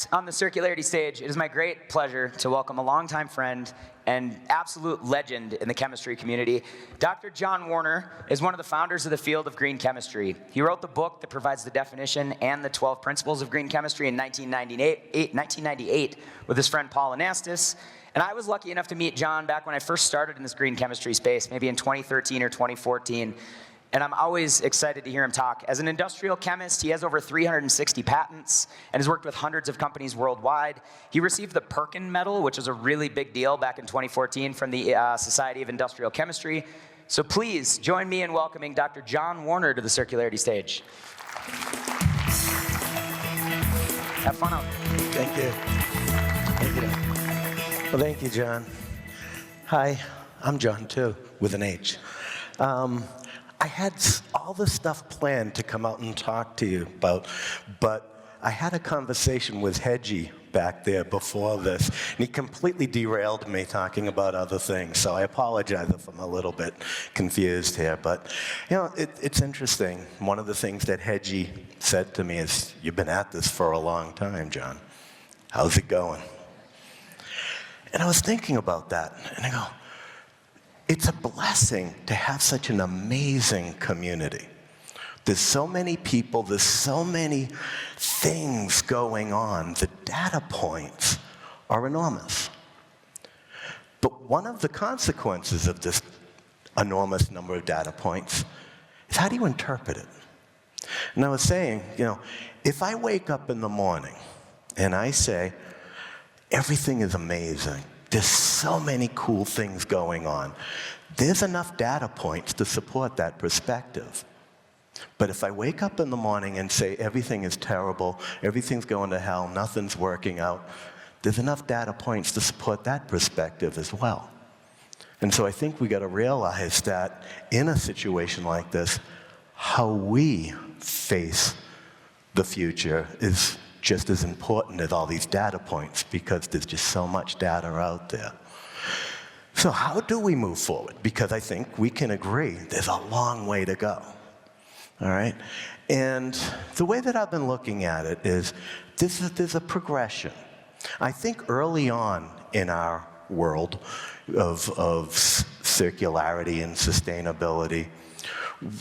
Next on the Circularity stage, it is my great pleasure to welcome a longtime friend and absolute legend in the chemistry community. Dr. John Warner is one of the founders of the field of green chemistry. He wrote the book that provides the definition and the 12 principles of green chemistry in 1998 with his friend Paul Anastas. And I was lucky enough to meet John back when I first started in this green chemistry space, maybe in 2013 or 2014. And I'm always excited to hear him talk. As an industrial chemist, he has over 360 patents and has worked with hundreds of companies worldwide. He received the Perkin Medal, which was a really big deal back in 2014 from the Society of Industrial Chemistry. So please join me in welcoming Dr. John Warner to the Circularity stage. Have fun out there. Thank you. Thank you. Well, thank you, John. Hi, I'm John too, with an H. I had all this stuff planned to come out and talk to you about, but I had a conversation with Hedgie back there before this, and he completely derailed me talking about other things, so I apologize if I'm a little bit confused here, but you know, it's interesting. One of the things that Hedgie said to me is, "You've been at this for a long time, John. How's it going?" And I was thinking about that, and I go, it's a blessing to have such an amazing community. There's so many people, there's so many things going on. The data points are enormous. But one of the consequences of this enormous number of data points is, how do you interpret it? And I was saying, you know, if I wake up in the morning and I say, everything is amazing, there's so many cool things going on, there's enough data points to support that perspective. But if I wake up in the morning and say everything is terrible, everything's going to hell, nothing's working out, there's enough data points to support that perspective as well. And so I think we got to realize that in a situation like this, how we face the future is just as important as all these data points, because there's just so much data out there. So how do we move forward? Because I think we can agree there's a long way to go. All right? And the way that I've been looking at it is, there's a progression. I think early on in our world of circularity and sustainability,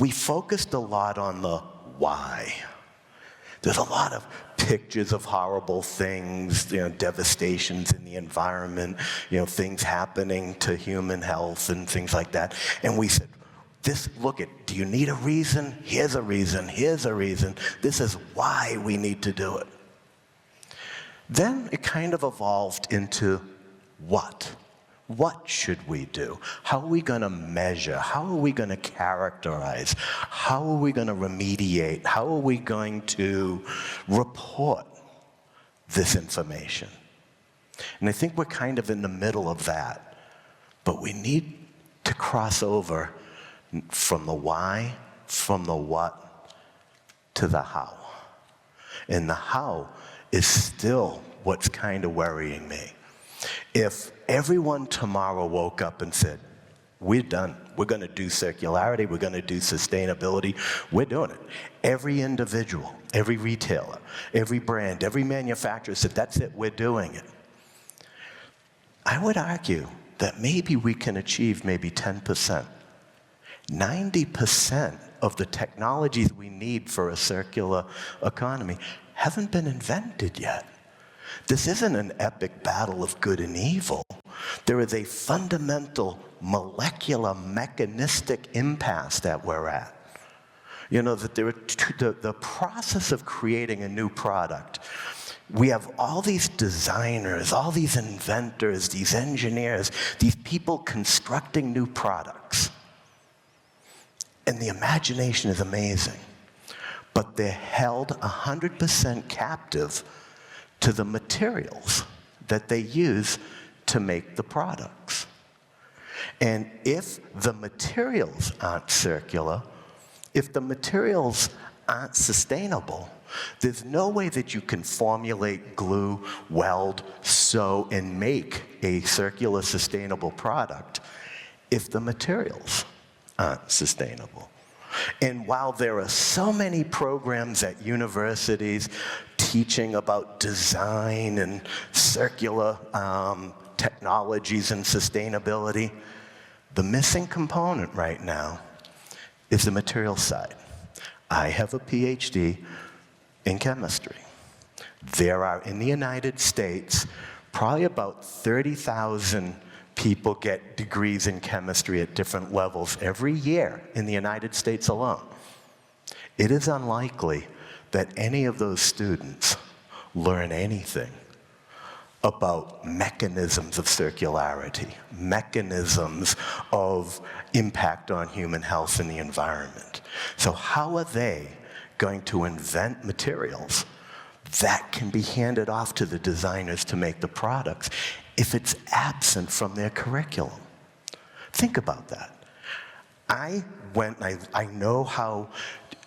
we focused a lot on the why. There's a lot of pictures of horrible things, you know, devastations in the environment, you know, things happening to human health and things like that. And we said, do you need a reason? Here's a reason, here's a reason. This is why we need to do it. Then it kind of evolved into what? What should we do? How are we going to measure? How are we going to characterize? How are we going to remediate? How are we going to report this information? And I think we're kind of in the middle of that. But we need to cross over from the why, from the what, to the how. And the how is still what's kind of worrying me. If everyone tomorrow woke up and said, we're done, we're going to do circularity, we're going to do sustainability, we're doing it. Every individual, every retailer, every brand, every manufacturer said, that's it, we're doing it. I would argue that maybe we can achieve maybe 10%. 90% of the technologies we need for a circular economy haven't been invented yet. This isn't an epic battle of good and evil. There is a fundamental molecular mechanistic impasse that we're at. You know, that the process of creating a new product, we have all these designers, all these inventors, these engineers, these people constructing new products. And the imagination is amazing. But they're held 100% captive to the materials that they use to make the products. And if the materials aren't circular, if the materials aren't sustainable, there's no way that you can formulate, glue, weld, sew, and make a circular, sustainable product if the materials aren't sustainable. And while there are so many programs at universities teaching about design and circular technologies and sustainability. The missing component right now is the material side. I have a PhD in chemistry. There are, in the United States, probably about 30,000 people get degrees in chemistry at different levels every year in the United States alone. It is unlikely that any of those students learn anything about mechanisms of circularity, mechanisms of impact on human health and the environment. So how are they going to invent materials that can be handed off to the designers to make the products if it's absent from their curriculum? Think about that. I know how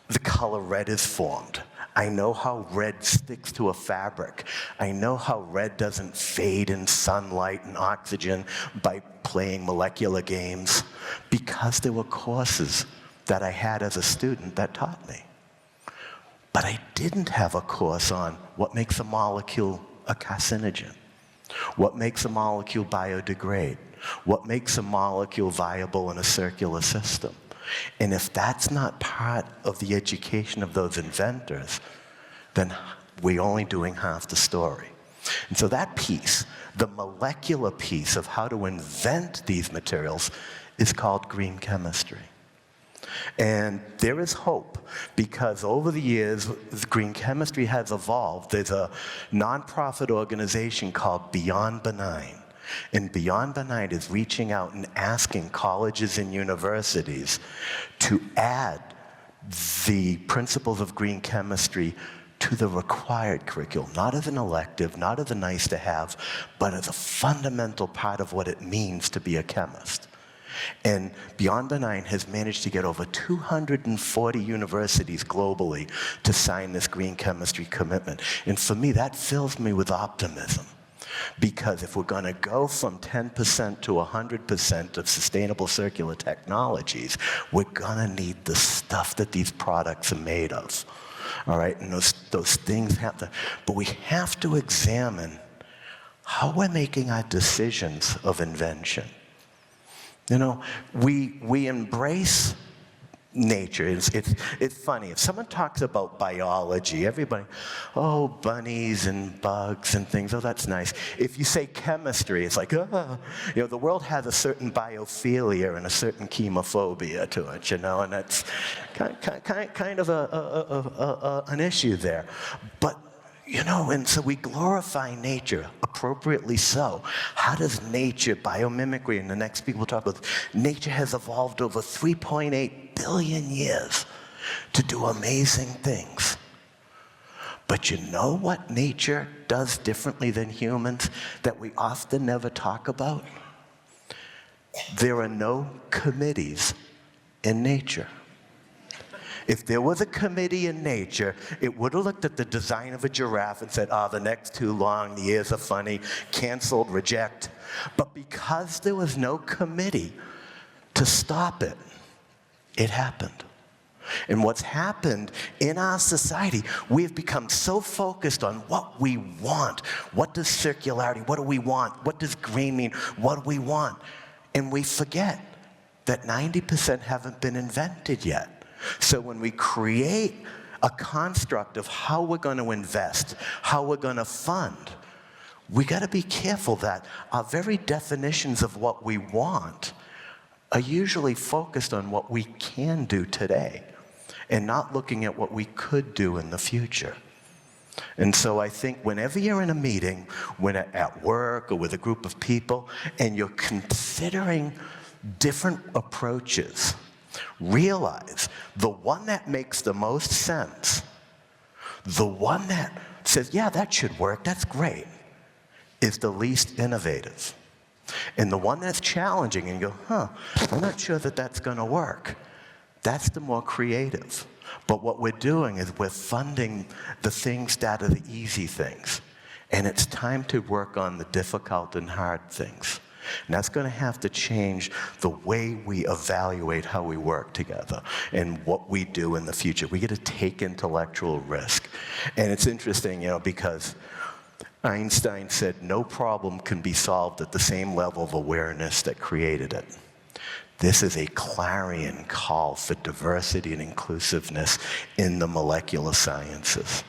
the color red is formed. I know how red sticks to a fabric. I know how red doesn't fade in sunlight and oxygen by playing molecular games, because there were courses that I had as a student that taught me. But I didn't have a course on what makes a molecule a carcinogen, what makes a molecule biodegrade, what makes a molecule viable in a circular system. And if that's not part of the education of those inventors, then we're only doing half the story. And so that piece, the molecular piece of how to invent these materials, is called green chemistry. And there is hope, because over the years, green chemistry has evolved. There's a nonprofit organization called Beyond Benign. And Beyond Benign is reaching out and asking colleges and universities to add the principles of green chemistry to the required curriculum, not as an elective, not as a nice to have, but as a fundamental part of what it means to be a chemist. And Beyond Benign has managed to get over 240 universities globally to sign this green chemistry commitment. And for me, that fills me with optimism. Because if we're going to go from 10% to 100% of sustainable circular technologies, we're going to need the stuff that these products are made of. All right? And those things have to, but we have to examine how we're making our decisions of invention. You know, we embrace nature. It's funny. If someone talks about biology, everybody, oh, bunnies and bugs and things, oh, that's nice. If you say chemistry, it's like, oh. You know, the world has a certain biophilia and a certain chemophobia to it, you know, and that's kind of an issue there. But you know, and so we glorify nature, appropriately so. How does nature, biomimicry, and the next people talk about, nature has evolved over 3.8 billion years to do amazing things. But you know what nature does differently than humans that we often never talk about? There are no committees in nature. If there was a committee in nature, it would have looked at the design of a giraffe and said, the neck's too long, the ears are funny, canceled, reject. But because there was no committee to stop it, it happened. And what's happened in our society, we've become so focused on what we want. What does circularity, what do we want? What does green mean? What do we want? And we forget that 90% haven't been invented yet. So when we create a construct of how we're going to invest, how we're going to fund, we got to be careful that our very definitions of what we want are usually focused on what we can do today and not looking at what we could do in the future. And so I think whenever you're in a meeting, when at work or with a group of people, and you're considering different approaches, realize the one that makes the most sense, the one that says, yeah, that should work, that's great, is the least innovative. And the one that's challenging and you go, I'm not sure that that's going to work, that's the more creative. But what we're doing is we're funding the things that are the easy things. And it's time to work on the difficult and hard things. And that's going to have to change the way we evaluate how we work together and what we do in the future. We get to take intellectual risk. And it's interesting, because Einstein said no problem can be solved at the same level of awareness that created it. This is a clarion call for diversity and inclusiveness in the molecular sciences.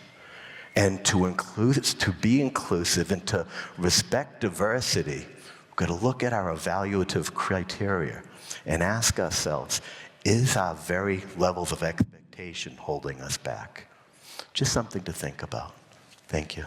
And to be inclusive and to respect diversity, we've got to look at our evaluative criteria and ask ourselves, is our very levels of expectation holding us back? Just something to think about. Thank you.